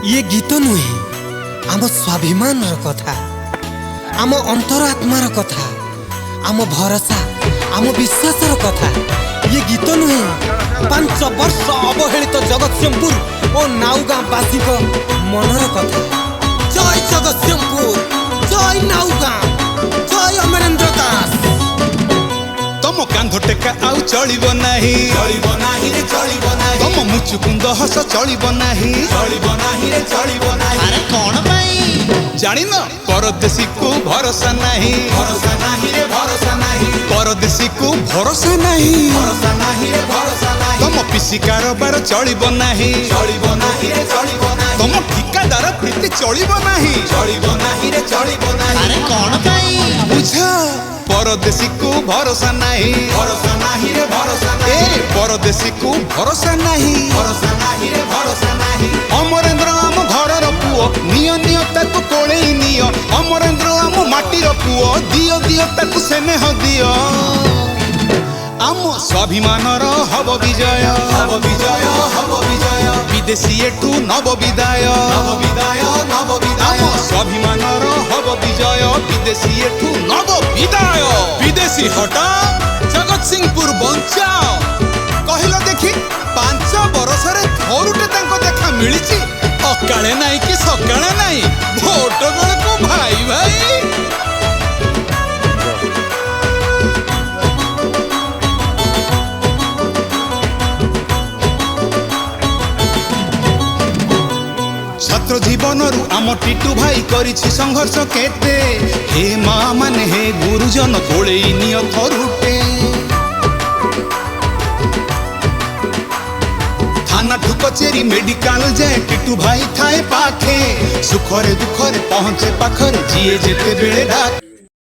ये गीत नुहे आम स्वाभिमान कथा आम अंतरात्मार कथा आम भरोसा आम विश्वास कथा। ये गीत नुहे 5 वर्ष अवहेलित जगतसिंहपुर और नाउगाँ बासी मनर कथा। जय जगतसिंहपुर, जय नाउगाँ, जय अमरेंद्र दास। तम कांध टेका आउ चलिब नाही रे चलिब नाही। तम मुचुकुंद हस चलिब नाही रे चलिब नाही। अरे कौन भाई जानी न परदेसी को भरोसा नहीं रे भरोसा नहीं परदेसी को भरोसा नहीं रे भरोसा नहीं। तम पिसी कारोबार चलिब नाही रे चलिब नहीं तम ठिकादार प्रीति चलिब नाही रे चलिब नहीं। अरे कौन भाई बुझा परदेसी को भरोसा नहीं रे भरोसा ए परदेसी को भरोसा नहीं रे भरोसा नहीं। अमरेंद्र आम घरर पुओ निय निय ताकु कोळेई निय। अमरेंद्र आम माटीर पुओ दियो दियो ताकु स्नेह दियो। आम स्वाभिमानर हब विजय विदेशी एठू नव विदाय आम स्वाभिमानर हब विजय विदेशी एठू नव विदाय। विदेशी हटा जगतसिंहपुर बंचाओ कहल देखी 5 बरसरे थरुटे तांको देखा मिलिछि। अकाले नाई कि सकाले नाई भोट बेलको भाई भाई। छात्र जीवनरु आम टिटू भाई करिछि संघर्ष केते। हे माँ माने हे गुरुजन कोळेई निय थरुटे। थाना ठु कचेरी मेडिकल जाए टिटू भाई थाए पाखे। सुखरे दुखरे पहुँचे पाखरे जिए जेते बेले डाके।